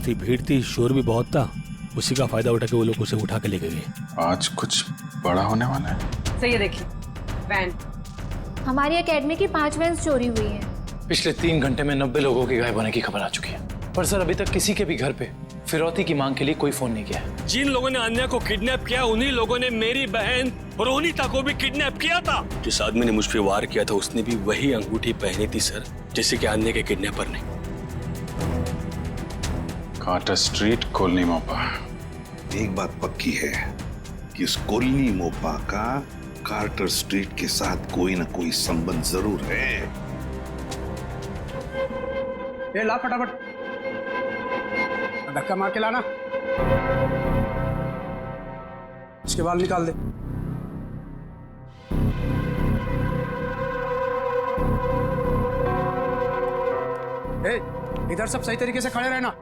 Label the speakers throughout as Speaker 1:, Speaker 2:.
Speaker 1: थी, भीड़ थी, शोर भी बहुत था। उसी का फायदा उठा के वो लोग उसे उठा के ले गए।
Speaker 2: आज कुछ बड़ा होने वाला है।
Speaker 3: सही है, देखिए वैन।
Speaker 4: हमारी एकेडमी की 5 वैन चोरी हुई है।
Speaker 5: पिछले 3 घंटे में 90 लोगों के गायब होने की खबर आ चुकी है, पर सर अभी तक किसी के भी घर पे फिरौती की मांग के लिए कोई फोन नहीं किया है।
Speaker 1: जिन लोगों ने अन्या को किडनैप किया, उन्हीं लोगों ने मेरी बहन रोनिता को भी किडनैप किया था। जिस आदमी ने मुझ पे वार किया था, उसने भी वही अंगूठी पहनी थी सर, जैसे कि अन्या के किडनैपर ने।
Speaker 2: कार्टर स्ट्रीट, कोलनी मोपा।
Speaker 6: एक बात पक्की है कि इस कोलनी मोपा का कार्टर स्ट्रीट के साथ कोई ना कोई संबंध जरूर है।
Speaker 7: ये ला फटाफट, धक्का मार के लाना। इसके बाल निकाल दे। ए, इधर सब सही तरीके से खड़े रहना।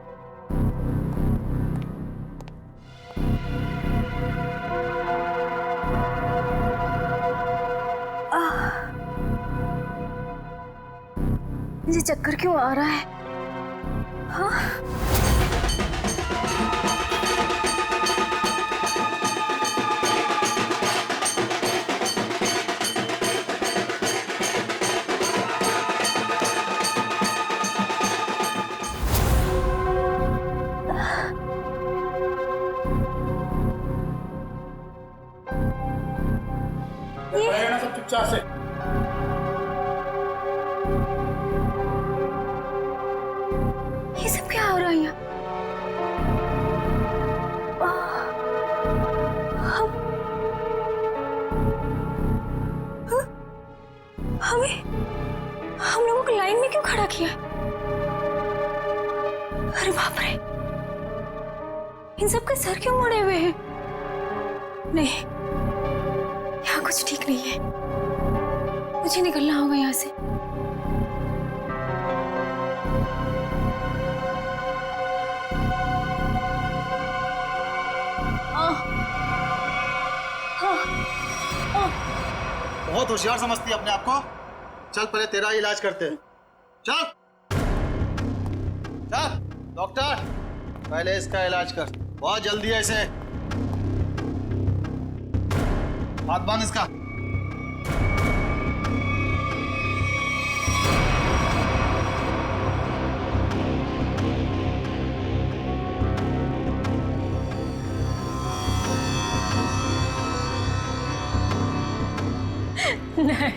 Speaker 4: मुझे चक्कर क्यों आ रहा है? हाँ?
Speaker 7: सब चुपचाप से।
Speaker 4: ये सब क्या हो रहा है यहाँ? हमें हम लोगों को लाइन में क्यों खड़ा किया? अरे बाप रे, इन सब के सर क्यों मुड़े हुए हैं? नहीं, यहाँ कुछ ठीक नहीं है। मुझे निकलना होगा यहाँ से।
Speaker 8: बहुत होशियार समझती है अपने आप को। चल पहले तेरा इलाज करते हैं। चल चल डॉक्टर, पहले इसका इलाज कर। बहुत जल्दी है इसे। हाथ बांध इसका।
Speaker 4: नहीं,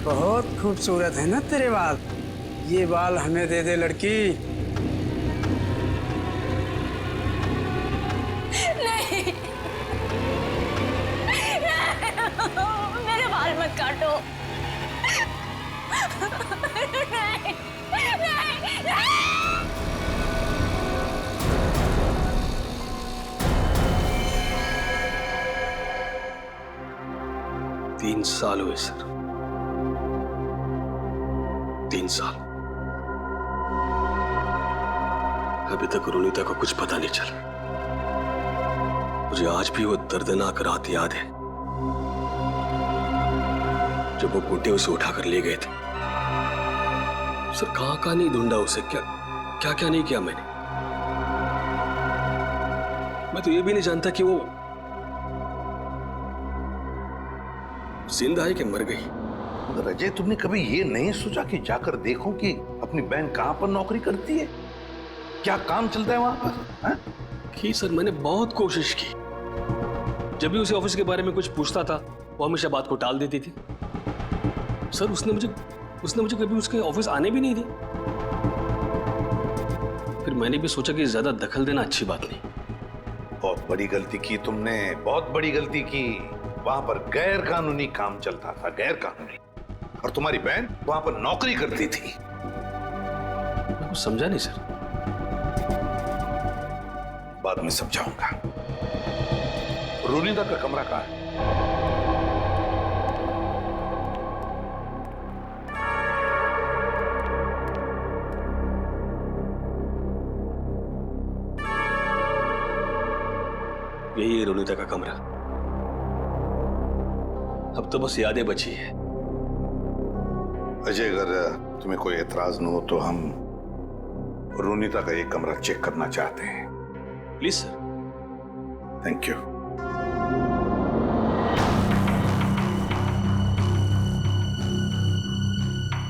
Speaker 7: बहुत खूबसूरत है ना तेरे बाल। ये बाल हमें दे दे लड़की।
Speaker 4: नहीं, मेरे बाल मत काटो। नहीं, नहीं, नहीं।
Speaker 1: 3 साल हुए सर, 3 साल। अभी तक रोनिता को कुछ पता नहीं चला। मुझे आज भी वो दर्दनाक रात याद है जब वो गुड्डे उसे उठाकर ले गए थे। सर कहां नहीं ढूंढा उसे, क्या नहीं किया मैंने। मैं तो ये भी नहीं जानता कि वो जिंदा है कि मर गई।
Speaker 6: मगर अजय, तुमने कभी ये नहीं सोचा कि जाकर देखो कि अपनी बहन कहां पर नौकरी करती है, क्या काम चलता है वहां पर? हाँ?
Speaker 1: की सर, मैंने बहुत कोशिश की। जब भी उसे ऑफिस के बारे में कुछ पूछता था, वो हमेशा बात को टाल देती थी। सर उसने मुझे कभी उसके ऑफिस आने भी नहीं दी। फिर मैंने भी सोचा कि ज्यादा दखल देना अच्छी बात नहीं।
Speaker 6: बहुत बड़ी गलती की तुमने, बहुत बड़ी गलती की। वहां पर गैर कानूनी काम चलता था, गैर कानूनी। और तुम्हारी बहन वहां पर नौकरी करती थी।
Speaker 1: मैं कुछ समझा नहीं सर।
Speaker 6: बाद में समझाऊंगा। रोनिता का कमरा कहाँ है?
Speaker 1: यही है रोनिता का कमरा। अब तो बस यादें बची है।
Speaker 6: अजय, अगर तुम्हें कोई एतराज न हो तो हम रोनिता का ये कमरा चेक करना चाहते हैं।
Speaker 1: Please sir.
Speaker 6: Thank you.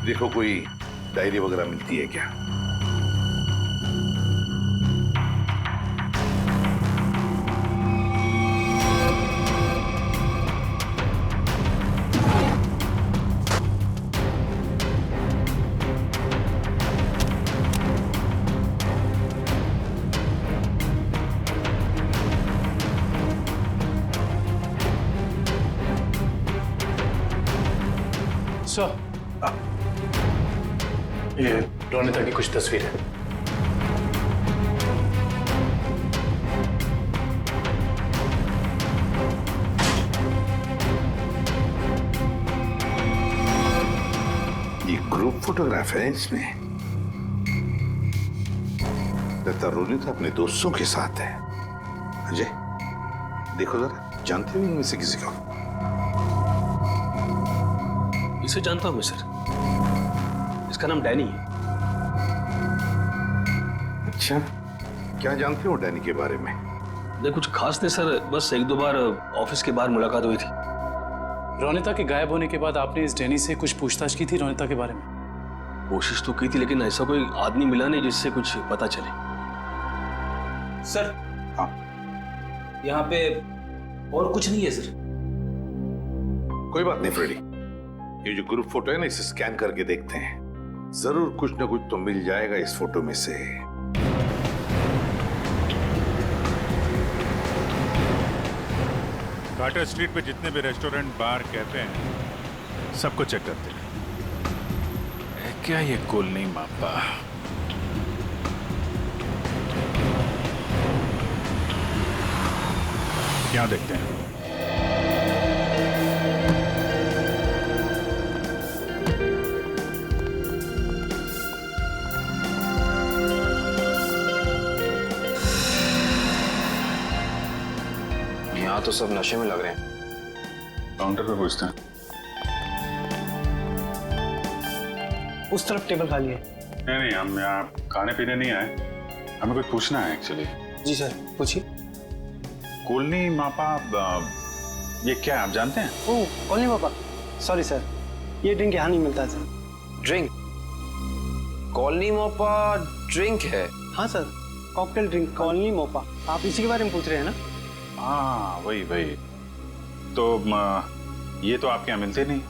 Speaker 6: देखो, कोई डायरी वगैरह मिलती है क्या?
Speaker 5: सर, ये रोनिता की कुछ तस्वीर है।
Speaker 6: ये ग्रुप फोटोग्राफ है इसमें। लगता रोनिता अपने दोस्तों के साथ है। अजय, देखो जरा, जानते हो इनमें से किसी को?
Speaker 1: इसे जानता हूं मैं सर, इसका नाम डैनी है।
Speaker 6: अच्छा, क्या जानते हो डैनी के बारे में?
Speaker 1: नहीं, कुछ खास नहीं सर, बस एक दो बार ऑफिस के बाहर मुलाकात हुई थी।
Speaker 5: रोनिता के गायब होने के बाद आपने इस डैनी से कुछ पूछताछ की थी रोनिता के बारे में?
Speaker 1: कोशिश तो की थी, लेकिन ऐसा कोई आदमी मिला नहीं जिससे कुछ पता चले।
Speaker 9: सर,
Speaker 6: हाँ,
Speaker 9: यहाँ पे और कुछ नहीं है सर।
Speaker 6: कोई बात नहीं फ्रेडी, ये जो ग्रुप फोटो है ना, इसे स्कैन करके देखते हैं। जरूर कुछ ना कुछ तो मिल जाएगा इस फोटो में से।
Speaker 10: कार्टर स्ट्रीट पे जितने भी रेस्टोरेंट, बार, कैफे हैं, सबको चेक करते हैं। क्या ये कुल नहीं मापा? क्या देखते हैं?
Speaker 9: यहाँ तो सब नशे में लग रहे हैं।
Speaker 2: काउंटर पे पूछते हैं।
Speaker 7: उस तरफ टेबल खाली है।
Speaker 2: नहीं, हम यहाँ खाने पीने नहीं आए, हमें कुछ पूछना है एक्चुअली।
Speaker 7: जी सर, पूछिए।
Speaker 2: कोलनी मापा, ये क्या है, आप जानते हैं?
Speaker 7: ओह, कॉलोनी पापा, सॉरी सर, ये ड्रिंक यहाँ नहीं मिलता sir.
Speaker 9: Drink? Colony Mopa drink है?
Speaker 7: हाँ sir, cocktail drink colony Mopa. आप इसी के बारे में पूछ रहे हैं ना?
Speaker 2: हाँ, वही। तो ये तो आपके यहाँ मिलते नहीं।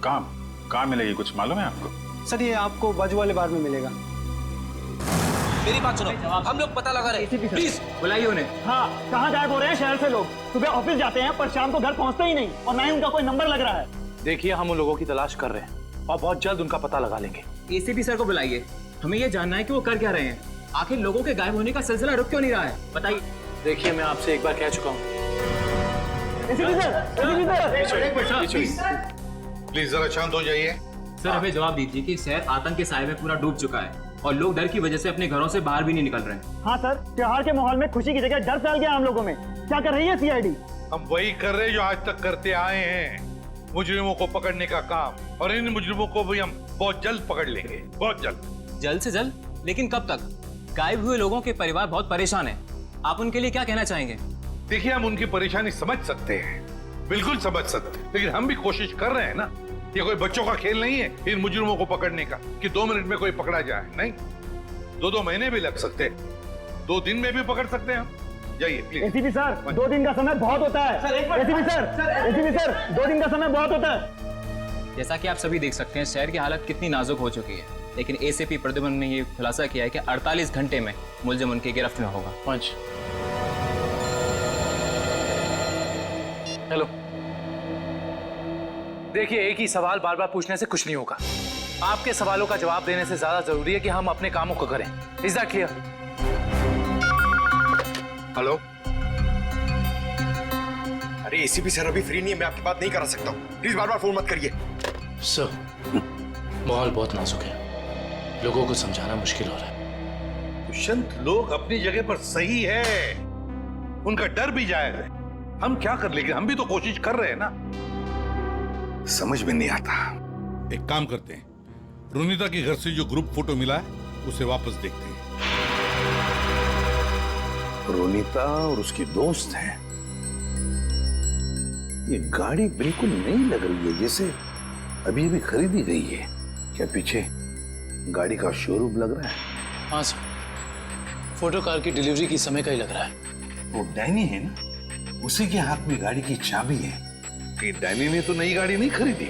Speaker 2: कहाँ मिलेगी, कुछ मालूम है आपको?
Speaker 7: सर, ये आपको बाजू वाले बार में मिलेगा।
Speaker 9: मेरी बात सुनो, हम लोग पता लगा रहे हैं। प्लीज बुलाइए उन्हें।
Speaker 11: हाँ, कहाँ गायब हो रहे हैं शहर से लोग? सुबह ऑफिस जाते हैं पर शाम को घर पहुँचते ही नहीं, और ना ही उनका कोई नंबर लग रहा है।
Speaker 5: देखिए, हम उन लोगों की तलाश कर रहे हैं और बहुत जल्द उनका पता लगा लेंगे।
Speaker 11: एसीपी सर को बुलाइए, हमें ये जानना है कि वो कर क्या रहे हैं। आखिर लोगों के गायब होने का सिलसिला रुक क्यों नहीं रहा है, बताइए।
Speaker 5: देखिए, मैं आपसे एक बार कह चुका हूँ।
Speaker 6: प्लीज जरा शांत हो जाइए।
Speaker 11: सर, हमें जवाब दीजिए कि शहर आतंक के साए में पूरा डूब चुका है और लोग डर की वजह से अपने घरों से बाहर भी नहीं निकल रहे हैं।
Speaker 12: हाँ सर, त्योहार के माहौल में खुशी की जगह डर फैल गया हम लोगों में। क्या कर रही है सीआईडी?
Speaker 6: हम वही कर रहे हैं जो आज तक करते आए हैं, मुजरिमों को पकड़ने का काम। और इन मुजरिमों को भी हम बहुत जल्द पकड़ लेंगे, बहुत जल्द।
Speaker 11: जल्द से जल्द? लेकिन कब तक? गायब हुए लोगों के परिवार बहुत परेशान है, आप उनके लिए क्या कहना चाहेंगे?
Speaker 6: देखिए, हम उनकी परेशानी समझ सकते हैं, बिल्कुल समझ सकते हैं, लेकिन हम भी कोशिश कर रहे हैं ना। ये कोई बच्चों का खेल नहीं है इन मुजरिमों को पकड़ने का कि 2 मिनट में कोई पकड़ा जाए। नहीं, 2 महीने भी लग सकते हैं, 2 दिन में भी पकड़ सकते हैं हम। जाइए प्लीज।
Speaker 12: एसीपी सर, 2 दिन का समय बहुत होता है। एसीपी सर, 2 दिन का समय बहुत होता है।
Speaker 11: जैसा कि आप सभी देख सकते हैं, शहर की हालत कितनी नाजुक हो चुकी है, लेकिन एसीपी प्रद्युमन ने ये खुलासा किया है कि 48 घंटे में मुलजिम उनकी गिरफ्त में होगा।
Speaker 5: पंच, हेलो। देखिए, एक ही सवाल बार बार पूछने से कुछ नहीं होगा। आपके सवालों का जवाब देने से ज्यादा जरूरी है कि हम अपने कामों को करें। Is that clear?
Speaker 6: हेलो।
Speaker 9: अरे एसीपी सर अभी फ्री नहीं है, मैं आपकी बात नहीं करा सकता हूँ। प्लीज बार बार फोन मत करिए।
Speaker 5: सर, माहौल बहुत नाजुक है, लोगों को समझाना मुश्किल हो रहा है।
Speaker 6: दुष्यंत, लोग अपनी जगह पर सही है, उनका डर भी जायज है। हम क्या कर, लेकिन हम भी तो कोशिश कर रहे हैं ना। समझ में नहीं आता। एक काम करते हैं, रुनीता के घर से जो ग्रुप फोटो मिला है उसे वापस देखते हैं।
Speaker 13: रुनीता और उसकी दोस्त हैं। ये गाड़ी बिल्कुल नई लग रही है, जैसे अभी अभी खरीदी गई है। क्या पीछे गाड़ी का शोरूम लग रहा है?
Speaker 5: हाँ सर, फोटो कार की डिलीवरी की समय का ही लग रहा है।
Speaker 13: वो डैनी है ना, उसी के हाथ में गाड़ी की चाबी है।
Speaker 6: कि डैनी ने तो नई गाड़ी नहीं खरीदी।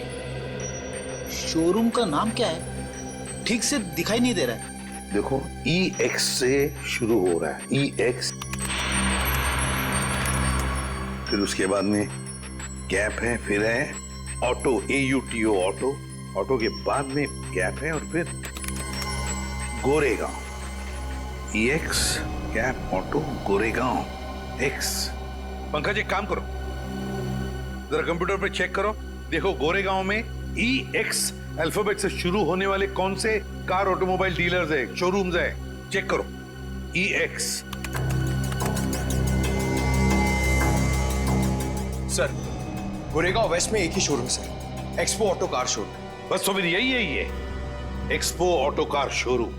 Speaker 8: शोरूम का नाम क्या है? ठीक से दिखाई नहीं दे रहा है।
Speaker 13: देखो, EX से शुरू हो रहा है, EX। फिर उसके बाद में गैप है, फिर है ऑटो, AUTO ऑटो। ऑटो के बाद में गैप है और फिर Goregaon. EX gap auto Goregaon X।
Speaker 6: Pankaj एक काम करो, जरा कंप्यूटर पे चेक करो, देखो गोरेगांव में EX अल्फाबेट से शुरू होने वाले कौन से कार ऑटोमोबाइल डीलर्स है, शोरूम्स है, चेक करो। EX।
Speaker 9: सर, गोरेगांव वेस्ट में एक ही showroom sir, expo auto car showroom.
Speaker 6: बस तो फिर यही है, ये expo auto car showroom.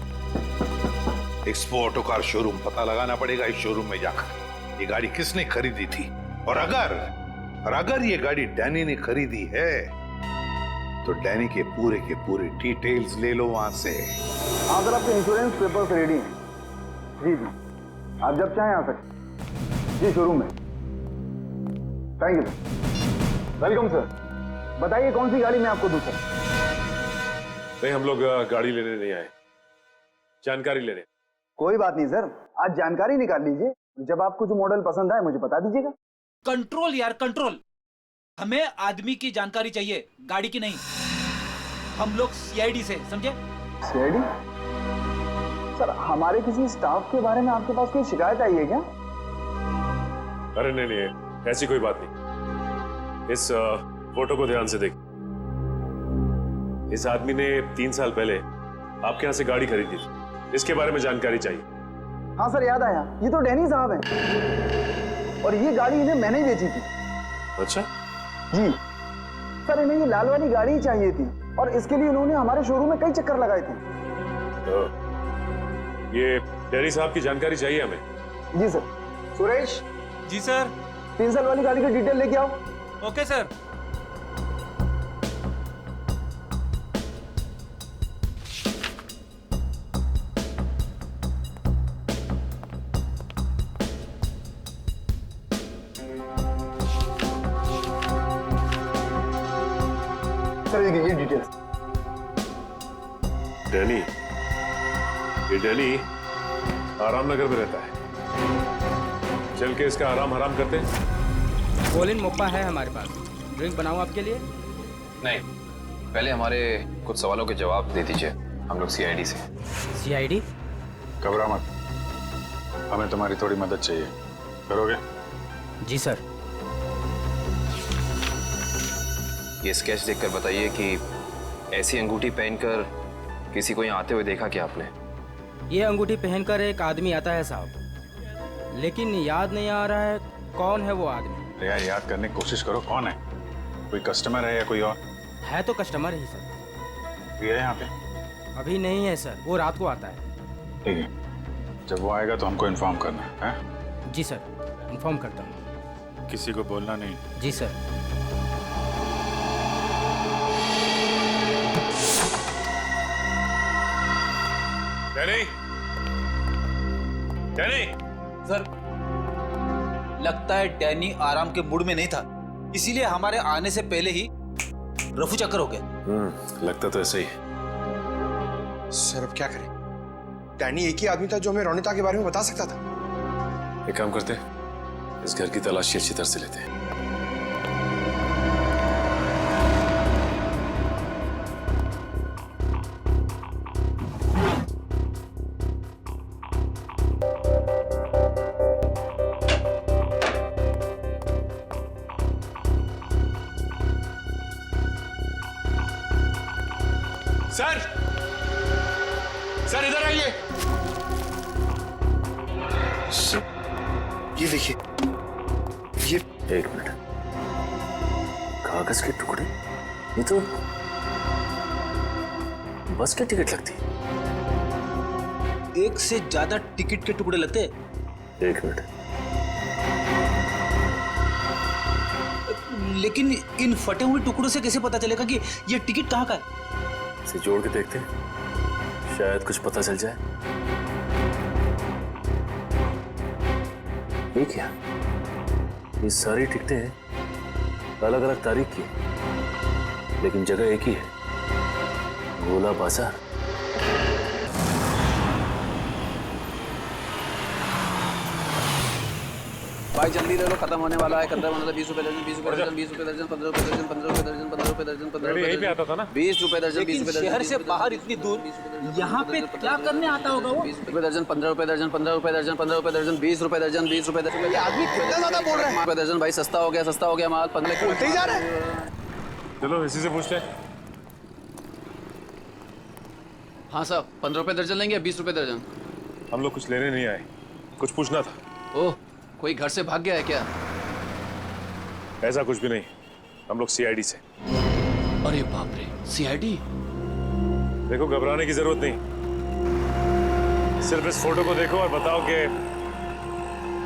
Speaker 6: Expo auto car showroom पता लगाना पड़ेगा इस शोरूम में जाकर ये गाड़ी किसने खरीदी थी। और अगर ये गाड़ी डैनी ने खरीदी है तो डैनी के पूरे डिटेल्स ले लो वहां से।
Speaker 12: हाँ सर, आपके इंश्योरेंस पेपर्स रेडी हैं। जी जी, आप जब चाहें आ सकते जी शोरूम में। Thank you sir. Welcome sir. बताइए कौन सी गाड़ी मैं आपको दूं सर?
Speaker 10: नहीं, हम लोग गाड़ी लेने नहीं आए, जानकारी लेने।
Speaker 12: कोई बात नहीं सर, आज जानकारी निकाल लीजिए। जब आपको जो मॉडल पसंद आए मुझे बता दीजिएगा।
Speaker 9: कंट्रोल यार, कंट्रोल। हमें आदमी की जानकारी चाहिए, गाड़ी की नहीं। हम लोग CID से, समझे?
Speaker 12: CID? सर, हमारे किसी स्टाफ के बारे में आपके पास कोई शिकायत आई है क्या?
Speaker 10: अरे नहीं, ऐसी कोई बात नहीं। इस फोटो को ध्यान से देख। इस आदमी ने 3 साल पहले आपके यहाँ से गाड़ी खरीदी थी, इसके बारे में जानकारी चाहिए।
Speaker 12: हाँ सर, याद आया, ये तो डैनी साहब हैं और ये गाड़ी इन्हें मैंने ही बेची थी।
Speaker 10: अच्छा
Speaker 12: जी सर, इन्हें ये लाल वाली गाड़ी ही चाहिए थी और इसके लिए उन्होंने हमारे शोरूम में कई चक्कर लगाए थे।
Speaker 10: तो ये डैनी साहब की जानकारी चाहिए हमें।
Speaker 12: जी सर। सुरेश।
Speaker 9: जी सर।
Speaker 12: 3 साल वाली गाड़ी का डिटेल लेके आओ।
Speaker 9: Okay sir.
Speaker 12: ये डिटेल्स।
Speaker 10: डैनी आरामनगर में रहता है। चल के इसका आराम हराम करते हैं।
Speaker 11: कोलिन मोप्पा है हमारे पास, ड्रिंक बनाऊं आपके लिए? नहीं, पहले हमारे कुछ सवालों के जवाब दे दीजिए। हम लोग CID से।
Speaker 2: CID? घबरा मत, हमें तुम्हारी थोड़ी मदद चाहिए, करोगे?
Speaker 11: जी सर। ये स्केच देखकर बताइए कि ऐसी अंगूठी पहनकर किसी को यहाँ आते हुए देखा क्या आपने?
Speaker 14: ये अंगूठी पहनकर एक आदमी आता है साहब, लेकिन याद नहीं आ रहा है कौन है वो आदमी।
Speaker 2: यार याद करने की कोशिश करो, कौन है? कोई कस्टमर है या कोई और?
Speaker 14: है तो कस्टमर ही सर।
Speaker 2: ये है यहाँ पे?
Speaker 14: अभी नहीं है सर, वो रात को आता है।
Speaker 2: ठीक है, जब वो आएगा तो हमको इन्फॉर्म करना है।
Speaker 14: जी सर, इन्फॉर्म करता हूँ।
Speaker 10: किसी को बोलना नहीं।
Speaker 14: जी सर।
Speaker 9: डैनी सर, लगता है डैनी आराम के मूड में नहीं था, इसीलिए हमारे आने से पहले ही रफू चक्कर हो गया।
Speaker 10: लगता तो ऐसा ही है।
Speaker 9: सर अब क्या करें? डैनी एक ही आदमी था जो हमें रोनिता के बारे में बता सकता था।
Speaker 10: एक काम करते हैं, इस घर की तलाशी अच्छी तरह से लेते हैं।
Speaker 9: सर, सर इधर आइए।
Speaker 13: ये देखिए,
Speaker 5: एक मिनट, कागज के टुकड़े? ये तो बस की टिकट लगती।
Speaker 9: एक से ज्यादा टिकट के टुकड़े लेते।
Speaker 5: एक मिनट,
Speaker 9: लेकिन इन फटे हुए टुकड़ों से कैसे पता चलेगा कि ये टिकट कहाँ का है?
Speaker 5: इसे जोड़ के देखते, शायद कुछ पता चल जाए। ये क्या? ये सारी टिकटें अलग अलग तारीख की, लेकिन जगह एक ही है, गोला बाजार।
Speaker 11: भाई जल्दी ले लो, खत्म होने वाला है। 15 15 20 रुपए दर्जन, 20 रुपए दर्जन, 20 रुपए दर्जन, 15 रुपए दर्जन, 15 रुपए दर्जन, 15 रुपए दर्जन, 15 रुपए दर्जन,
Speaker 9: यहीं पे आता था ना?
Speaker 11: 20 रुपए दर्जन, 20 रुपए दर्जन।
Speaker 9: शहर से बाहर इतनी दूर यहाँ पे क्या करने आता होगा वो?
Speaker 11: 20 रुपए दर्जन, 15 रुपए दर्जन, 15 रुपए दर्जन, 15 रुपए दर्जन, 20 रुपए दर्जन, 20 रुपए दर्जन। ये आदमी कितना ज्यादा बोल रहा है। रुपए दर्जन भाई, सस्ता हो गया माल। 15 बोलते ही जा रहा है।
Speaker 10: चलो इसी से पूछते हैं।
Speaker 11: हाँ साहब, 15 रुपए दर्जन लेंगे, 20 रुपए दर्जन।
Speaker 10: हम लोग कुछ लेने नहीं आए, कुछ पूछना था।
Speaker 11: ओह, कोई घर से भाग गया है क्या?
Speaker 10: ऐसा कुछ भी नहीं, हम लोग सीआईडी से।
Speaker 11: अरे बाप रे, सीआईडी?
Speaker 10: देखो घबराने की जरूरत नहीं, सिर्फ इस फोटो को देखो और बताओ कि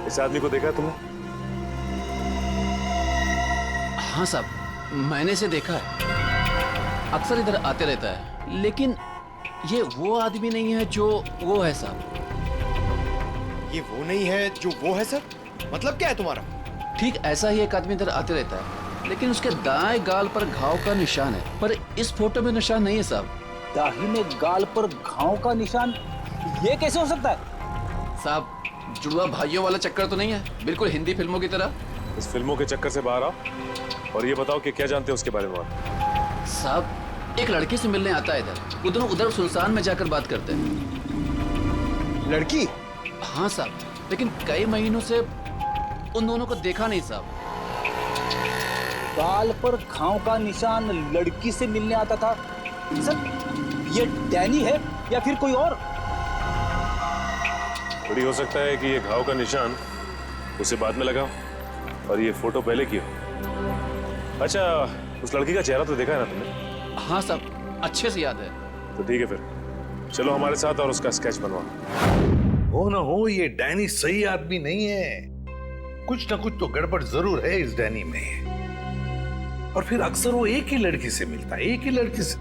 Speaker 10: इस आदमी को देखा तुमने?
Speaker 11: हाँ साहब, मैंने इसे देखा है, अक्सर इधर आते रहता है, लेकिन ये वो आदमी नहीं है जो वो है साहब।
Speaker 15: ये वो नहीं है जो वो है सर? मतलब क्या है तुम्हारा?
Speaker 11: ठीक ऐसा ही एक आदमी इधर आते रहता है, लेकिन उसके दाएं गाल पर घाव का निशान है, पर इस फोटो में निशान नहीं है साहब।
Speaker 9: दाहिने गाल पर घाव का निशान? ये कैसे हो सकता है
Speaker 11: साहब? जुड़वा भाइयों वाला चक्कर तो नहीं है? बिल्कुल हिंदी फिल्मों की तरह।
Speaker 10: इस फिल्मों के चक्कर से बाहर आओ और ये बताओ कि क्या जानते हो उसके बारे में आप?
Speaker 11: साहब, एक लड़की से मिलने आता है इधर, उधर सुनसान में जाकर बात करते हैं।
Speaker 15: लड़की?
Speaker 11: हाँ साहब, लेकिन कई महीनों से उन दोनों को देखा नहीं साहब।
Speaker 9: गाल पर घाव का निशान, लड़की से मिलने आता था सर? ये डैनी है या फिर कोई और?
Speaker 10: बड़ी हो सकता है कि ये घाव का निशान उसे बाद में लगा और ये फोटो पहले की हो। अच्छा, उस लड़की का चेहरा तो देखा है ना तुमने?
Speaker 11: हाँ साहब, अच्छे से याद है।
Speaker 10: तो ठीक है, फिर चलो हमारे साथ और उसका स्केच बनवा।
Speaker 13: हो ना हो, ये डैनी सही आदमी नहीं है। कुछ ना कुछ तो गड़बड़ जरूर है इस डैनी में। और फिर अक्सर वो एक ही लड़की से मिलता है, एक ही लड़की से।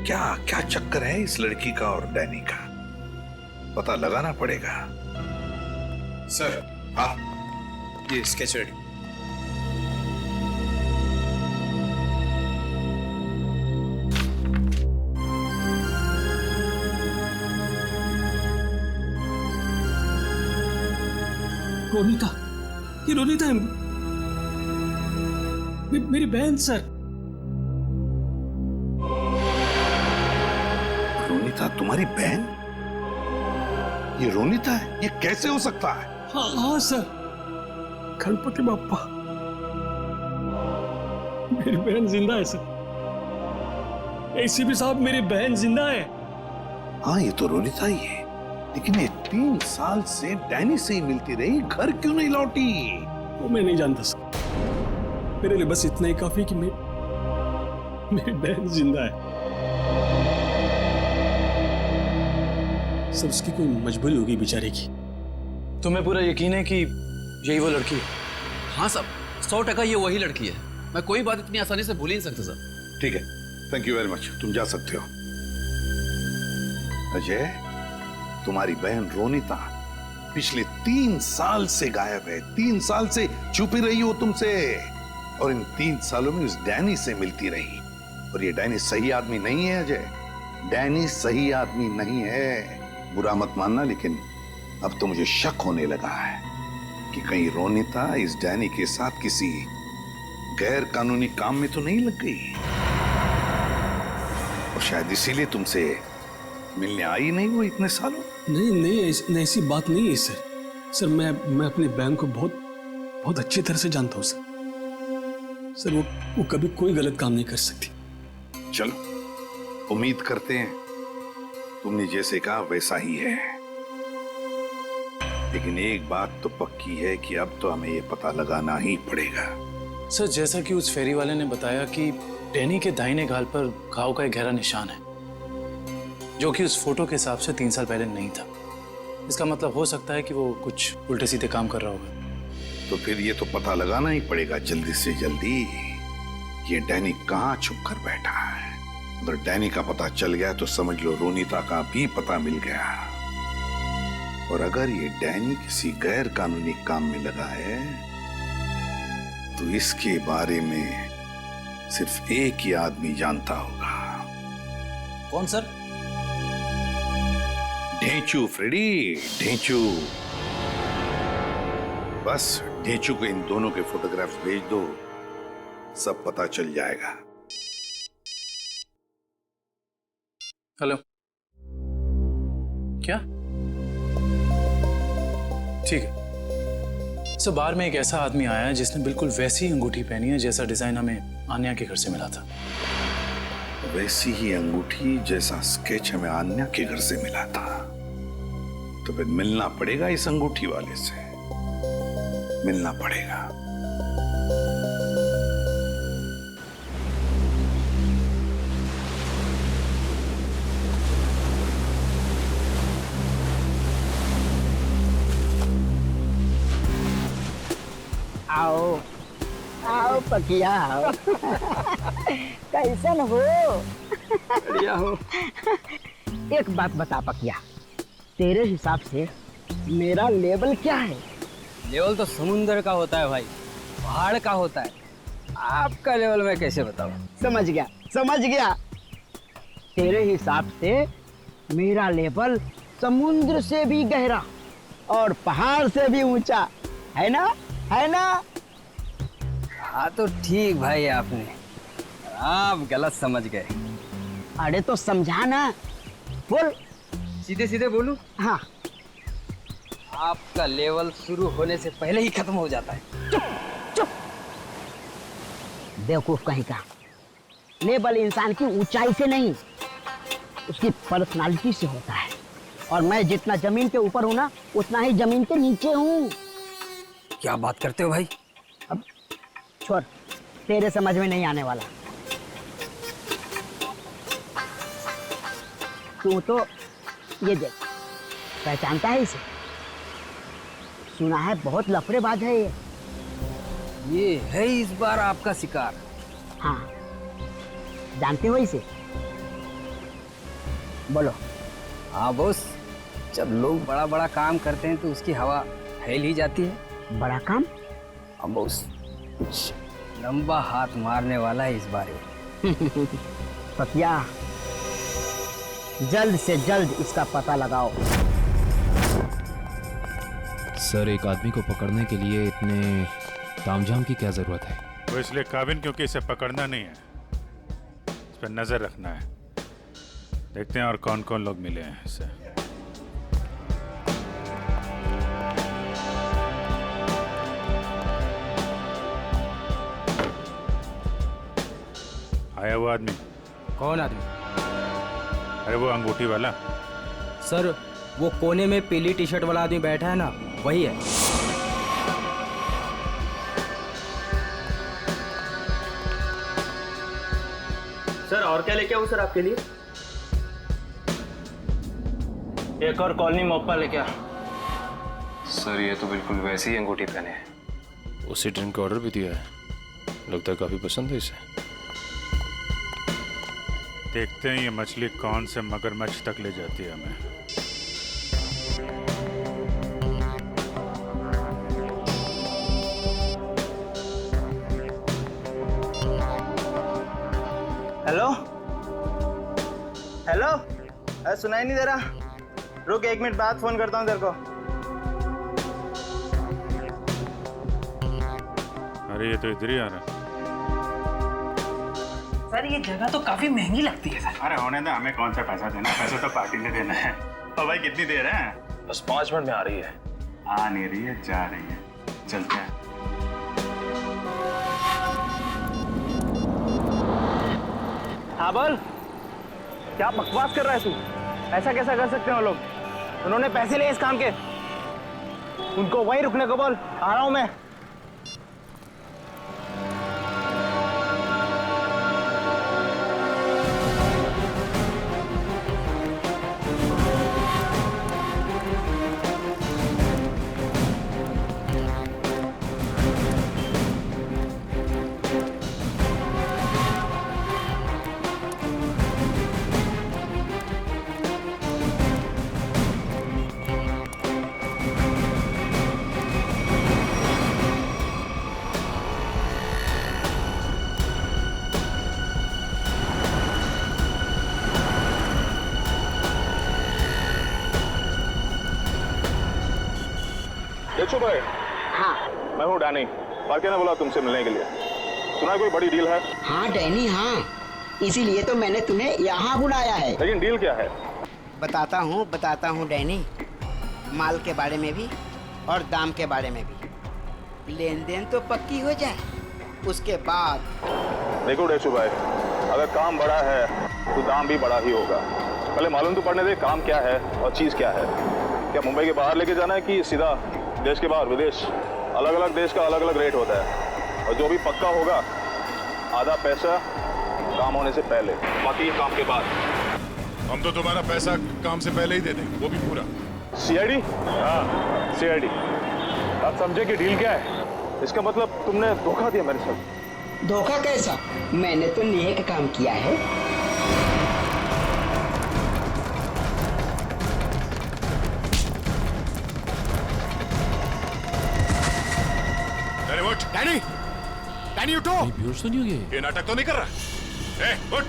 Speaker 13: क्या क्या चक्कर है इस लड़की का और डैनी का? पता लगाना पड़ेगा।
Speaker 15: सर,
Speaker 13: हाँ,
Speaker 15: ये स्केच रेडी।
Speaker 1: रोनिता, ये रोनिता है, मेरी बहन सर।
Speaker 13: रोनिता तुम्हारी बहन? ये रोनिता है? ये कैसे हो सकता है?
Speaker 1: हाँ सर, गणपति बाप्पा, मेरी बहन जिंदा है सर। एसीपी साहब, मेरी बहन जिंदा है।
Speaker 13: हाँ, ये तो रोनिता ही है, लेकिन ये 3 साल से डैनी से ही मिलती रही, घर क्यों नहीं लौटी?
Speaker 1: वो मैं नहीं जानता सर, मेरे लिए बस इतना ही काफी कि मेरी बहन जिंदा है। सर, उसकी कोई मजबूरी होगी बेचारे की।
Speaker 5: तुम्हें पूरा यकीन है कि यही वो लड़की है?
Speaker 11: हाँ साहब, 100% ये वही लड़की है। मैं कोई बात इतनी आसानी से भूल ही नहीं सकता साहब।
Speaker 13: ठीक है, थैंक यू वेरी मच, तुम जा सकते हो। अजय, तुम्हारी बहन रोनिता पिछले 3 साल से गायब है। 3 साल से छुपी रही हो तुमसे, और इन 3 सालों में उस डैनी से मिलती रही। और ये डैनी सही आदमी नहीं है अजय, डैनी सही आदमी नहीं है। बुरा मत मानना, लेकिन अब तो मुझे शक होने लगा है कि कहीं रोनिता इस डैनी के साथ किसी गैर कानूनी काम में तो नहीं लग गई, और शायद इसीलिए तुमसे मिलने आई नहीं वो इतने सालों।
Speaker 1: नहीं, ऐसी बात नहीं है सर। सर, मैं अपनी बहन को बहुत अच्छी तरह से जानता हूँ सर। वो कभी कोई गलत काम नहीं कर सकती।
Speaker 13: चलो, उम्मीद करते हैं तुमने जैसे कहा वैसा ही है। लेकिन एक बात तो पक्की है कि अब तो हमें ये पता लगाना ही पड़ेगा।
Speaker 5: सर, जैसा कि उस फेरी वाले ने बताया कि डैनी के दाहिने गाल पर घाव का एक गहरा निशान है, जो कि उस फोटो के हिसाब से 3 साल पहले नहीं था। इसका मतलब हो सकता है कि वो कुछ उल्टे सीधे काम कर रहा होगा।
Speaker 13: तो फिर ये तो पता लगाना ही पड़ेगा जल्दी से जल्दी, ये डैनी कहाँ छुप कर बैठा है। अगर डैनी का पता चल गया तो समझ लो रोनीता का भी पता मिल गया। और अगर ये डैनी किसी गैर कानूनी काम में लगा है तो इसके बारे में सिर्फ एक ही आदमी जानता होगा।
Speaker 9: कौन सर?
Speaker 13: ढेंचू फ्रेडी, ढेंचू। बस ढेंचू को इन दोनों के फोटोग्राफ्स भेज दो, सब पता चल जाएगा।
Speaker 5: हेलो, क्या? ठीक है सर, बार में एक ऐसा आदमी आया है जिसने बिल्कुल वैसी अंगूठी पहनी है जैसा डिजाइन हमें आन्या के घर से मिला था।
Speaker 13: वैसी ही अंगूठी जैसा स्केच हमें आन्या के घर से मिला था। तो फिर मिलना पड़ेगा इस अंगूठी वाले से, मिलना पड़ेगा।
Speaker 16: आओ आओ पकिया आओ। कैसन हो? बढ़िया हो। एक बात बता पकिया, तेरे हिसाब से मेरा लेवल क्या है?
Speaker 14: लेवल तो समुंदर का होता है भाई, पहाड़ का होता है। आपका लेवल मैं कैसे बताऊं?
Speaker 16: समझ गया समझ गया। तेरे हिसाब से मेरा लेवल समुद्र से भी गहरा और पहाड़ से भी ऊंचा है ना, है ना?
Speaker 14: हाँ तो ठीक भाई, आपने आप गलत समझ गए।
Speaker 16: अरे तो समझा ना, बोल।
Speaker 14: सीधे सीधे बोलूं?
Speaker 16: हाँ।
Speaker 14: आपका लेवल शुरू होने से पहले ही खत्म हो जाता है।
Speaker 16: चुप चुप, बेवकूफ कहीं का। लेवल इंसान की ऊंचाई से नहीं, उसकी पर्सनालिटी से होता है। और मैं जितना जमीन के ऊपर हूं ना, उतना ही जमीन के नीचे हूं।
Speaker 14: क्या बात करते हो भाई?
Speaker 16: अब छोड़, तेरे समझ में नहीं आने वाला। तू तो ये देख, पहचानता है इसे? सुना है बहुत लफड़ेबाज है
Speaker 14: ये है इस बार आपका शिकार।
Speaker 16: हाँ, जानते हो इसे? बोलो।
Speaker 14: हाँ बॉस, जब लोग बड़ा बड़ा काम करते हैं तो उसकी हवा फैल ही जाती है।
Speaker 16: बड़ा काम?
Speaker 14: हाँ बॉस, कुछ लंबा हाथ मारने वाला है इस बार।
Speaker 16: पतिया, जल्द से जल्द इसका पता लगाओ।
Speaker 17: सर, एक आदमी को पकड़ने के लिए इतने तामझाम की क्या जरूरत है?
Speaker 2: वो इसलिए काबिन क्योंकि इसे पकड़ना नहीं है, इस पर नजर रखना है। देखते हैं और कौन कौन लोग मिले हैं इसे। आया वो आदमी?
Speaker 14: कौन आदमी?
Speaker 2: अरे वो अंगूठी वाला।
Speaker 14: सर, वो कोने में पीली टी शर्ट वाला आदमी बैठा है ना, वही है।
Speaker 18: सर, और क्या लेके आऊं सर आपके लिए?
Speaker 19: एक और कॉलोनी मोप्पा लेके आ।
Speaker 17: सर, ये तो बिल्कुल वैसी ही अंगूठी पहने है। उसी ड्रिंक का ऑर्डर भी दिया है, लगता है काफी पसंद है इसे।
Speaker 2: देखते हैं ये मछली कौन से मगरमच्छ तक ले जाती है हमें।
Speaker 18: हेलो हेलो, अरे सुनाई नहीं दे रहा? रुक, 1 मिनट बाद फोन करता हूँ तेरे को।
Speaker 2: अरे ये तो इधर ही आ रहा है।
Speaker 18: सर, ये जगह तो काफी महंगी लगती है सर।
Speaker 2: अरे होने दे, हमें कौन सा पैसा देना है, पैसा तो पार्टी ने देना है। तो भाई कितनी देर है?
Speaker 5: बस 5 मिनट में आ रही है।
Speaker 2: आ नहीं रही है, जा रही है। चलते हैं।
Speaker 18: हाँ बोल, क्या बकवास कर रहा है तू? ऐसा कैसा कर सकते हो लोग? उन्होंने पैसे लिए इस काम के। उनको वहीं रुकने को बोल, आ रहा हूं मैं।
Speaker 2: देखो भाई,
Speaker 16: हाँ
Speaker 2: मैं हूँ डैनी। पार्के ने बोला तुमसे मिलने के लिए। सुना है कोई बड़ी डील है?
Speaker 16: हाँ डैनी, हाँ इसीलिए तो मैंने तुम्हें यहाँ बुलाया है।
Speaker 2: लेकिन डील क्या है?
Speaker 16: बताता हूँ डैनी। माल के बारे में भी और दाम के बारे में भी। लेन देन तो पक्की हो जाए, उसके बाद।
Speaker 2: देखो डेचू भाई, अगर काम बड़ा है तो दाम भी बड़ा ही होगा। पहले मालूम तो पड़ने दे काम क्या है और चीज क्या है। क्या मुंबई के बाहर लेके जाना है कि सीधा देश के बाहर? विदेश अलग अलग देश का अलग अलग रेट होता है, और जो भी पक्का होगा आधा पैसा काम होने से पहले, बाकी काम के बाद।
Speaker 6: हम तो तुम्हारा पैसा काम से पहले ही दे देंगे, वो भी पूरा।
Speaker 2: सीआईडी? हाँ सीआईडी। आप समझे कि डील क्या है? इसका मतलब तुमने धोखा दिया मेरे साथ।
Speaker 16: धोखा कैसा? मैंने तो नेक काम किया है।
Speaker 6: डैनी, डैनी उठो।
Speaker 11: बेहोश तो नहीं हो गए?
Speaker 6: ये नाटक तो नहीं कर रहा? उठ,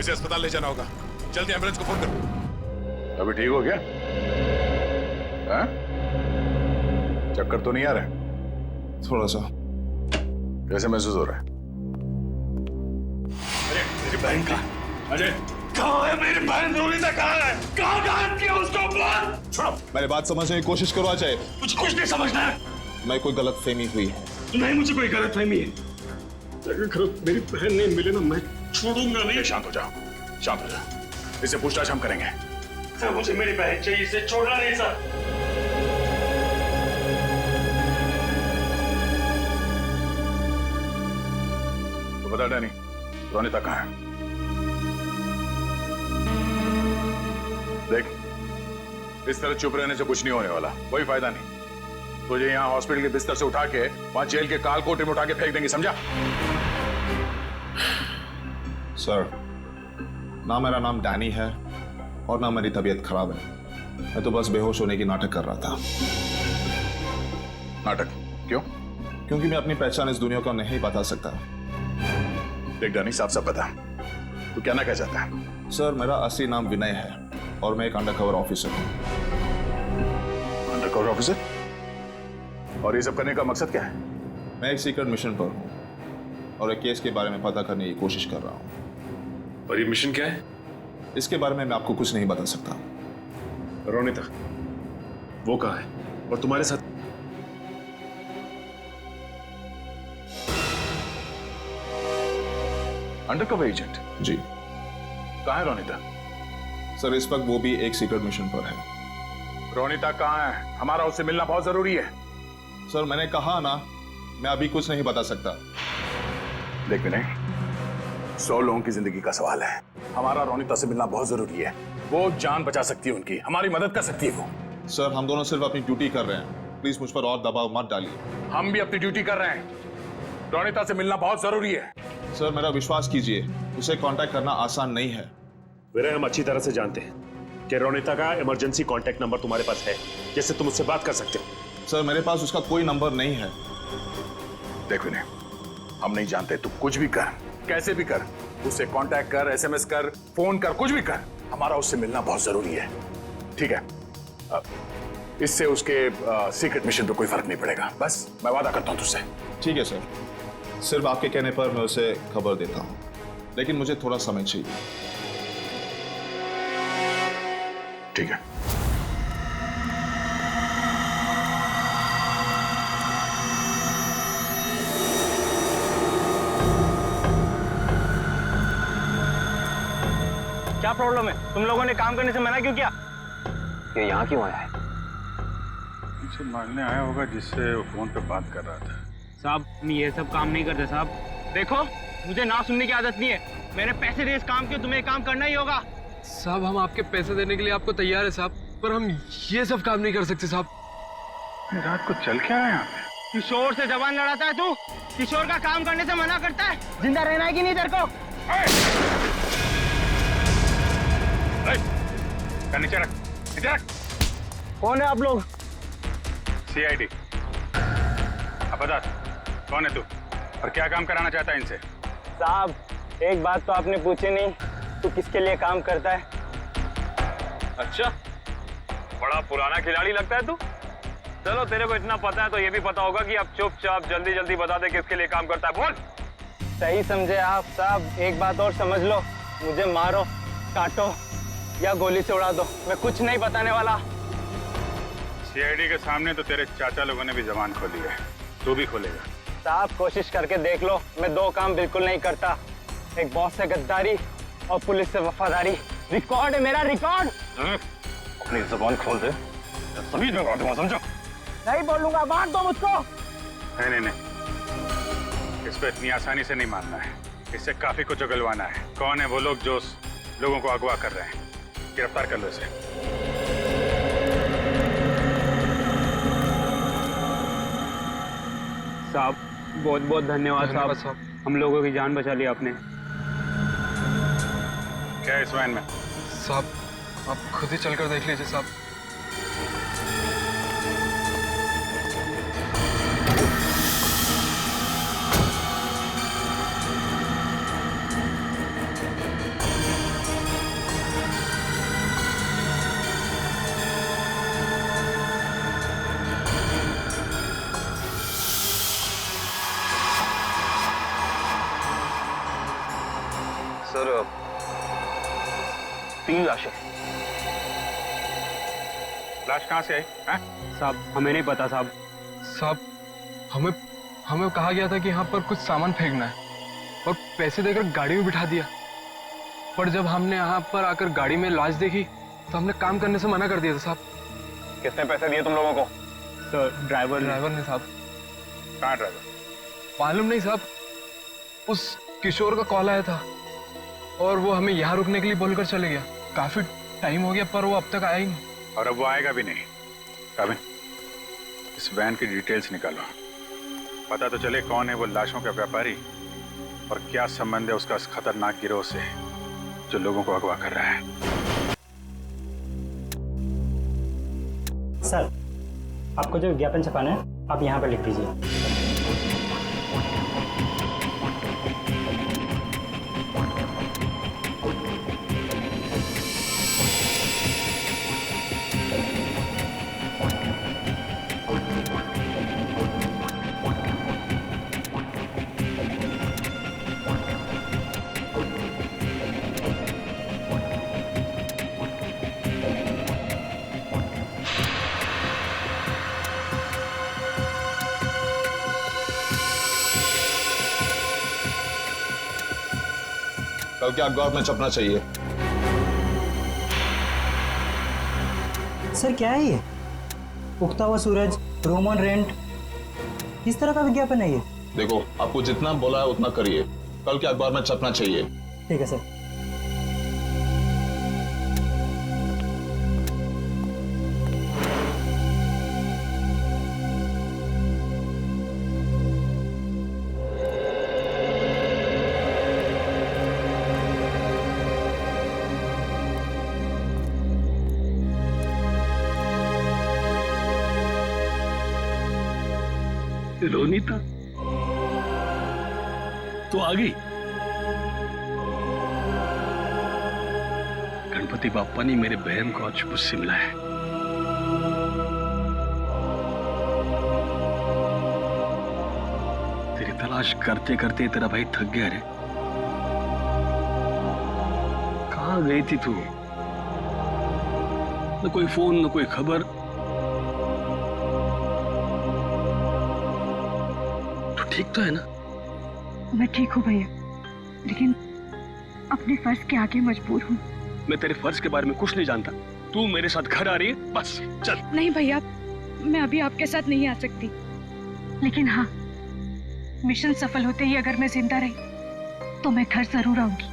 Speaker 6: इसे अस्पताल ले जाना होगा। जल्दी एम्बुलेंस को फोन कर।
Speaker 2: अभी ठीक हो गया? हाँ? चक्कर तो नहीं आ रहा?
Speaker 13: थोड़ा सा।
Speaker 2: कैसे महसूस हो रहा है?
Speaker 6: अरे मेरी बहन कहाँ? अजय कहाँ है मेरी बहन? रोनिता कहाँ है? कहाँ गायब किया उसको? बोल। छोड़ो।
Speaker 12: मेरी बात समझने की कोशिश करो अजय।
Speaker 6: मुझे कुछ नहीं समझना है।
Speaker 12: मैं कोई गलत फहमी हुई है।
Speaker 1: नहीं, मुझे कोई गलत फहमी है। अगर मेरी बहन नहीं मिले ना, मैं छोड़ूंगा नहीं।
Speaker 2: शांत हो जाओ, शांत हो जाओ। इसे पूछताछ हम करेंगे।
Speaker 1: सर मुझे मेरी बहन चाहिए, इसे छोड़ना नहीं सर।
Speaker 2: तो बता डैनी, रोनिता कहाँ है? देख, इस तरह चुप रहने से कुछ नहीं होने वाला, कोई फायदा नहीं। तुझे यहाँ हॉस्पिटल के बिस्तर से उठा के वहां जेल के काल कोठरी में उठा के फेंक देंगे, समझा?
Speaker 12: सर, ना मेरा नाम डैनी है और ना मेरी तबीयत खराब है। मैं तो बस बेहोश होने की नाटक कर रहा था।
Speaker 2: नाटक? क्यों?
Speaker 12: क्योंकि मैं अपनी पहचान इस दुनिया को नहीं बता सकता।
Speaker 2: देख डैनी, साफ साफ बता, तू क्या ना कह चाहता है?
Speaker 12: सर, मेरा असली नाम विनय है और मैं एक अंडरकवर ऑफिसर हूँ।
Speaker 2: Undercover officer? और ये सब करने का मकसद क्या है?
Speaker 12: मैं एक सीक्रेट मिशन पर हूँ और एक केस के बारे में पता करने की कोशिश कर रहा हूँ।
Speaker 10: और ये मिशन क्या है?
Speaker 12: इसके बारे में मैं आपको कुछ नहीं बता सकता।
Speaker 10: रोनिता वो कहाँ है और तुम्हारे साथ?
Speaker 2: Undercover agent?
Speaker 12: जी।
Speaker 2: कहाँ है रोनिता?
Speaker 12: सर, इस वक्त वो भी एक सीक्रेट मिशन पर है।
Speaker 2: रोनिता कहाँ है? हमारा उससे मिलना बहुत जरूरी है।
Speaker 12: सर, मैंने कहा ना, मैं अभी कुछ नहीं बता सकता।
Speaker 2: देख विनय, 100 लोगों की जिंदगी का सवाल है। हमारा रोनिता से मिलना बहुत जरूरी है। वो जान बचा सकती है उनकी, हमारी मदद कर सकती है वो।
Speaker 12: सर, हम दोनों सिर्फ अपनी ड्यूटी कर रहे हैं। प्लीज मुझ पर और दबाव मत डालिए।
Speaker 2: हम भी अपनी ड्यूटी कर रहे हैं। रोनिता से मिलना बहुत जरूरी है।
Speaker 12: सर, मेरा विश्वास कीजिए, उसे कांटेक्ट करना आसान नहीं है।
Speaker 10: विनय, हम अच्छी तरह से जानते हैं कि रोनिता का इमरजेंसी कांटेक्ट नंबर तुम्हारे पास है, जिससे तुम उससे बात कर सकते हो।
Speaker 12: सर, मेरे पास उसका कोई नंबर नहीं है।
Speaker 2: देख विनय, हम नहीं जानते, तू कुछ भी कर, कैसे भी कर, उससे कांटेक्ट कर, एसएमएस कर, फोन कर, कुछ भी कर, हमारा उससे मिलना बहुत जरूरी है। ठीक है? इससे उसके सीक्रेट मिशन पे कोई फर्क नहीं पड़ेगा। बस मैं वादा करता हूं तुझसे।
Speaker 12: ठीक है सर, सिर्फ आपके कहने पर मैं उसे खबर देता हूं, लेकिन मुझे थोड़ा समय चाहिए।
Speaker 2: ठीक है।
Speaker 18: क्या प्रॉब्लम है? तुम लोगों ने काम करने से मना क्यों किया?
Speaker 17: ये यहाँ क्यों आया है?
Speaker 20: से मांगने आया होगा जिससे वो फोन पे बात कर रहा था।
Speaker 19: साहब हम ये सब काम नहीं करते साहब। देखो मुझे ना सुनने की आदत नहीं है। मैंने पैसे दिए इस काम के, तुम्हें काम करना ही होगा।
Speaker 21: साहब हम आपके पैसे देने के लिए आपको तैयार है साहब, पर हम ये सब काम नहीं कर सकते साहब।
Speaker 20: रात को चल क्या आया?
Speaker 19: किशोर से जबान लड़ाता है तू? किशोर का काम करने से मना करता है? जिंदा रहना है कि नहीं तेरे को?
Speaker 20: नीचे रख, नीचे रख।
Speaker 19: कौन है आप लोग?
Speaker 20: CID। अब बता कौन है तू और क्या काम कराना चाहता है इनसे?
Speaker 19: साहब एक बात तो आपने पूछी नहीं, तू किसके लिए काम करता है?
Speaker 22: अच्छा, बड़ा पुराना खिलाड़ी लगता है तू। चलो तेरे को इतना पता है तो ये भी पता होगा कि अब चुपचाप जल्दी जल्दी बता दे किसके लिए काम करता है। बोल।
Speaker 19: सही समझे आप साहब। एक बात और समझ लो, मुझे मारो, काटो या गोली से उड़ा दो, मैं कुछ नहीं बताने वाला।
Speaker 20: CID के सामने तो तेरे चाचा लोगों ने भी जबान खोली है, तू भी खोलेगा।
Speaker 19: साहब कोशिश करके देख लो, मैं दो काम बिल्कुल नहीं करता। एक बॉस से गद्दारी और पुलिस से वफादारी। रिकॉर्ड है मेरा, रिकॉर्ड।
Speaker 22: अपनी जबान खोल दे, सभी जगह दूंगा, समझो?
Speaker 19: नहीं बोलूंगा, मार दो मुझको।
Speaker 20: नहीं, इस पे इतनी आसानी से नहीं मानना है, इससे काफी कुछ उगलवाना है। कौन है वो लोग जो लोगों को अगवा कर रहे हैं? गिरफ्तार कर लो इसे।
Speaker 19: साहब बहुत बहुत धन्यवाद साहब, हम लोगों की जान बचा ली आपने।
Speaker 20: क्या है इस वैन में?
Speaker 21: साहब आप खुद ही चलकर देख लीजिए साहब।
Speaker 22: सर 3 लाशें।
Speaker 20: लाश कहाँ से आई?
Speaker 19: साहब हमें नहीं पता साहब।
Speaker 21: साहब हमें कहा गया था कि यहाँ पर कुछ सामान फेंकना है और पैसे देकर गाड़ी में बिठा दिया, पर जब हमने यहाँ पर आकर गाड़ी में लाश देखी तो हमने काम करने से मना कर दिया था साहब।
Speaker 22: कितने पैसे दिए तुम लोगों को?
Speaker 19: सर ड्राइवर ने साहब।
Speaker 20: कहाँ ड्राइवर?
Speaker 21: मालूम नहीं साहब, उस किशोर का कॉल आया था और वो हमें यहाँ रुकने के लिए बोलकर चले गया। काफी टाइम हो गया पर वो अब तक आया ही नहीं।
Speaker 20: और अब वो आएगा भी नहीं। काबिन, इस वैन की डिटेल्स निकालो, पता तो चले कौन है वो लाशों का व्यापारी और क्या संबंध है उसका इस खतरनाक गिरोह से जो लोगों को अगवा कर रहा है।
Speaker 23: सर आपको जो विज्ञापन छपाना है आप यहाँ पर लिख दीजिए।
Speaker 2: कल के अखबार में छपना चाहिए।
Speaker 23: सर क्या है ये? उगता हुआ सूरज, रोमन रेंट, किस तरह का विज्ञापन है ये?
Speaker 2: देखो आपको जितना बोला है उतना करिए, कल के अखबार में छपना चाहिए।
Speaker 23: ठीक है सर।
Speaker 1: रोनीता तो आ गई। गणपति बाप्पा ने मेरे बहन को आज मुझसे मिलाया है। तेरी तलाश करते करते तेरा भाई थक गया रे। कहाँ गई थी तू? न कोई फोन न कोई खबर। ठीक तो है ना?
Speaker 4: मैं ठीक हूँ भैया, लेकिन अपने फर्ज के आगे मजबूर हूँ।
Speaker 1: मैं तेरे फर्ज के बारे में कुछ नहीं जानता। तू मेरे साथ घर आ रही है, बस चल।
Speaker 4: नहीं भैया,
Speaker 3: मैं अभी आपके साथ नहीं आ सकती, लेकिन हाँ, मिशन सफल होते ही अगर मैं जिंदा रही तो मैं घर जरूर आऊंगी।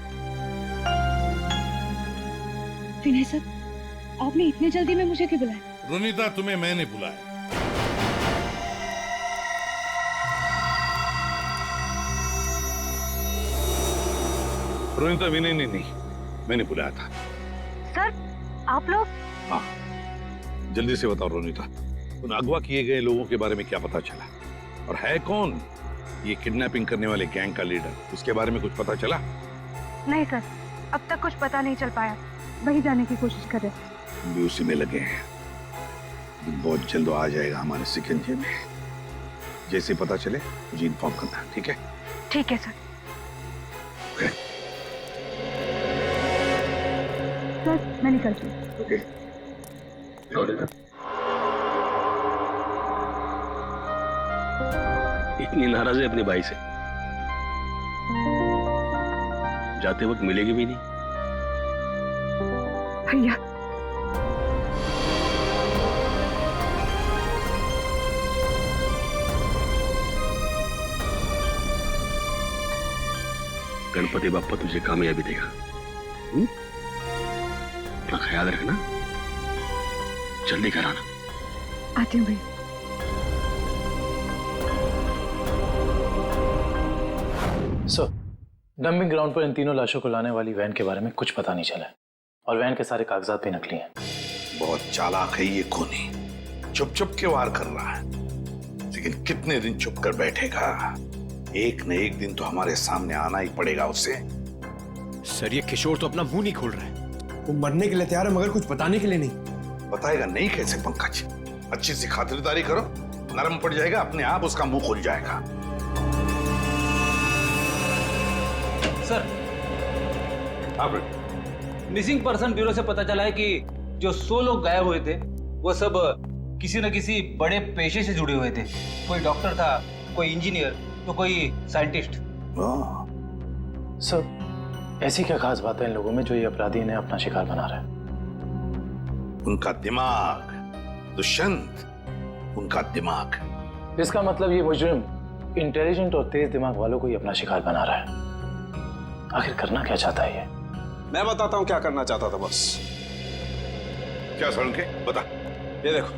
Speaker 3: विनय सर, आपने इतनी जल्दी में मुझे क्यों बुलाया?
Speaker 6: रोनिता, तुम्हें मैंने बुलाया। रोनिता, विनय ने नहीं, मैंने बुलाया था।
Speaker 3: सर, आप लोग?
Speaker 6: हाँ, जल्दी से बताओ रोनिता, उन अगवा किए गए लोगों के बारे में क्या पता चला? और है कौन ये किडनैपिंग करने वाले गैंग का लीडर? उसके बारे में कुछ पता चला?
Speaker 3: नहीं सर, अब तक कुछ पता नहीं चल पाया। वही जाने की कोशिश कर रहे।
Speaker 13: हम भी उसी में लगे हैं। बहुत जल्द आ जाएगा हमारे शिकंजे में। जैसे पता चले मुझे इन्फॉर्म करना, ठीक है?
Speaker 3: ठीक है सर। सर, मैं निकलती हूँ।
Speaker 13: ओके।
Speaker 1: इतनी नाराज है अपने भाई से, जाते वक्त मिलेगी भी नहीं।
Speaker 3: भैया,
Speaker 1: गणपति बाप्पा तुझे कामयाबी देगा। अपना ख्याल रखना, जल्दी कराना।
Speaker 3: आती हूँ भैया।
Speaker 5: डंपिंग ग्राउंड पर इन तीनों लाशों को लाने वाली वैन के बारे में कुछ पता नहीं चला है और वैन के सारे कागजात भी नकली हैं।
Speaker 13: बहुत चालाक है ये खूनी, चुप चुप के वार कर रहा है, लेकिन कितने दिन चुप कर बैठेगा? एक न एक दिन तो हमारे सामने आना ही पड़ेगा उसे।
Speaker 15: सर, ये किशोर तो अपना मुंह नहीं खोल रहा है। वो मरने के लिए तैयार है मगर कुछ बताने के लिए नहीं।
Speaker 13: बताएगा नहीं कैसे पंकज? अच्छी सी खातिरदारी करो, नरम पड़ जाएगा, अपने आप उसका मुंह खुल जाएगा।
Speaker 9: सर, मिसिंग पर्सन ब्यूरो से पता चला है कि जो 100 लोग गायब हुए थे वो सब किसी न किसी बड़े पेशे से जुड़े हुए थे। कोई डॉक्टर था, कोई इंजीनियर, तो कोई साइंटिस्ट।
Speaker 5: सर, ऐसी क्या खास बात है इन लोगों में जो ये अपराधी इन्हें अपना शिकार बना रहा है?
Speaker 13: उनका दिमाग दुष्यंत, उनका दिमाग।
Speaker 5: इसका मतलब ये मुजरिम इंटेलिजेंट और तेज दिमाग वालों को ही अपना शिकार बना रहा है। आखिर करना क्या चाहता है ये?
Speaker 15: मैं बताता हूँ क्या करना चाहता था बस।
Speaker 13: क्या सड़के बता।
Speaker 15: ये देखो,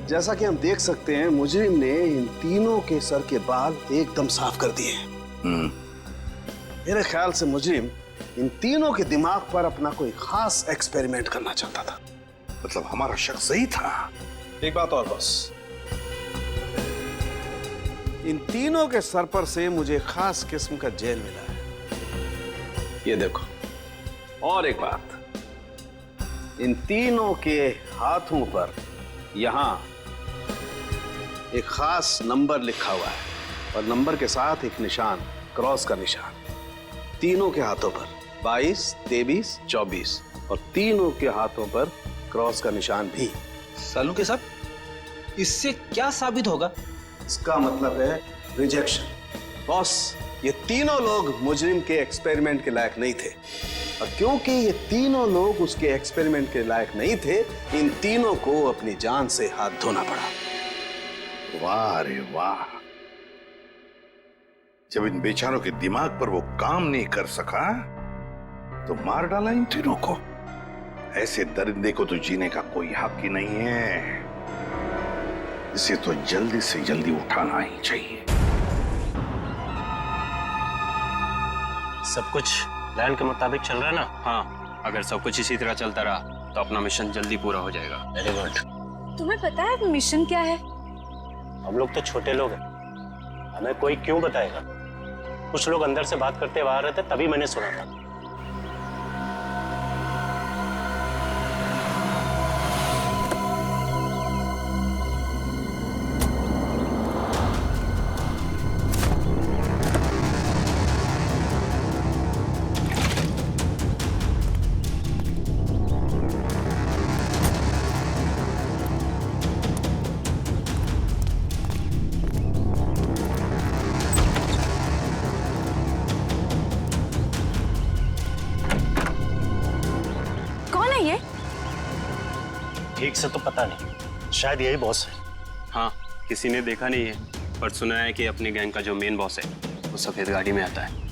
Speaker 15: जैसा कि हम देख सकते हैं, मुजरिम ने इन तीनों के सर के बाल एकदम साफ कर दिए। मेरे ख्याल से मुजरिम इन तीनों के दिमाग पर अपना कोई खास एक्सपेरिमेंट करना चाहता था।
Speaker 13: मतलब हमारा शक सही था।
Speaker 15: एक बात और बस, इन तीनों के सर पर से मुझे खास किस्म का जेल मिला है। ये देखो, और एक बात, इन तीनों के हाथों पर यहां एक खास नंबर लिखा हुआ है और नंबर के साथ एक निशान, क्रॉस का निशान। तीनों के हाथों पर 22, 23, 24 और तीनों के हाथों पर क्रॉस का निशान भी।
Speaker 9: सालों के साथ इससे क्या साबित होगा?
Speaker 15: इसका मतलब है रिजेक्शन। बॉस, ये तीनों लोग मुजरिम के एक्सपेरिमेंट के लायक नहीं थे और क्योंकि ये तीनों लोग उसके एक्सपेरिमेंट के लायक नहीं थे, इन तीनों को अपनी जान से हाथ धोना पड़ा।
Speaker 13: वाह रे वाह, जब इन बेचारों के दिमाग पर वो काम नहीं कर सका तो मार डाला इन तीनों को। ऐसे दरिंदे को तो जीने का कोई हक ही नहीं है। इसे तो जल्दी से जल्दी उठाना ही चाहिए।
Speaker 17: सब कुछ प्लान के मुताबिक चल रहा है ना? हाँ, अगर सब कुछ इसी तरह चलता रहा तो अपना मिशन जल्दी पूरा हो जाएगा। Very good.
Speaker 4: तुम्हें पता है मिशन क्या है?
Speaker 17: हम लोग तो छोटे लोग हैं, हमें कोई क्यों बताएगा? कुछ लोग अंदर से बात करते हुए आ रहे थे, तभी मैंने सुना था। ठीक से तो पता नहीं,
Speaker 7: शायद यही बॉस है।
Speaker 8: हाँ, किसी ने देखा नहीं है, पर सुना है कि अपने गैंग का जो मेन बॉस है वो सफेद गाड़ी में आता है।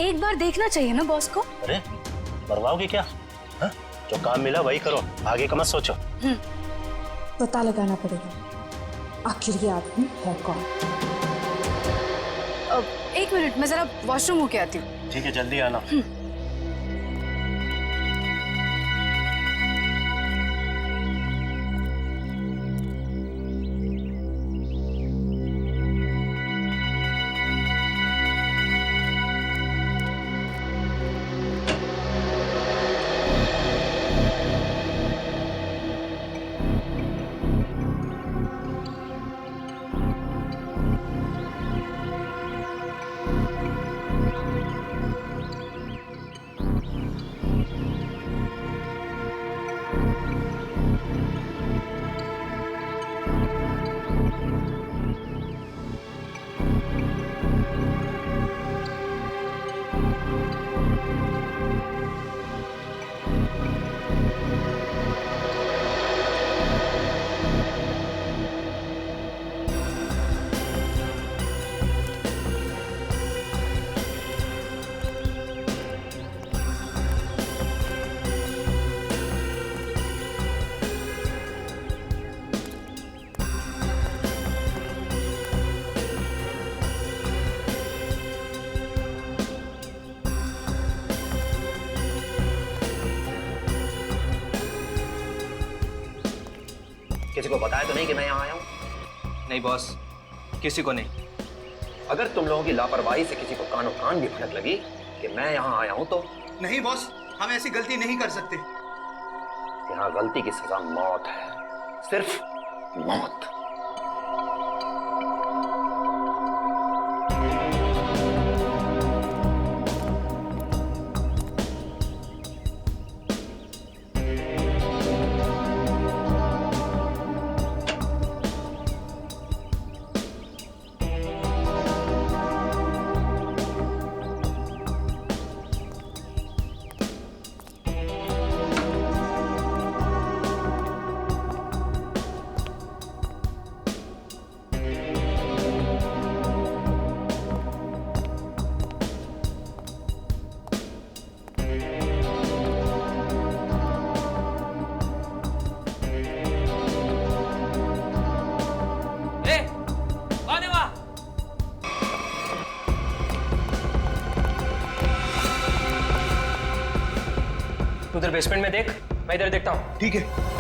Speaker 4: एक बार देखना चाहिए ना बॉस को।
Speaker 7: अरे मरवाओगे क्या? हा? जो काम मिला वही करो, आगे का मत सोचो।
Speaker 14: पता लगाना पड़ेगा आखिर ये आदमी है कौन।
Speaker 4: एक मिनट, मैं जरा वॉशरूम होके आती हूँ।
Speaker 7: ठीक है, जल्दी आना।
Speaker 11: किसी को बताया तो नहीं कि मैं यहाँ आया हूँ?
Speaker 9: नहीं बॉस, किसी को नहीं।
Speaker 11: अगर तुम लोगों की लापरवाही से किसी को कानो कान भी भनक लगी कि मैं यहाँ आया हूँ तो?
Speaker 24: नहीं बॉस, हम ऐसी गलती नहीं कर सकते।
Speaker 11: यहाँ गलती की सजा मौत है, सिर्फ मौत।
Speaker 9: उधर बेसमेंट में देख, मैं इधर देखता हूँ।
Speaker 24: ठीक है।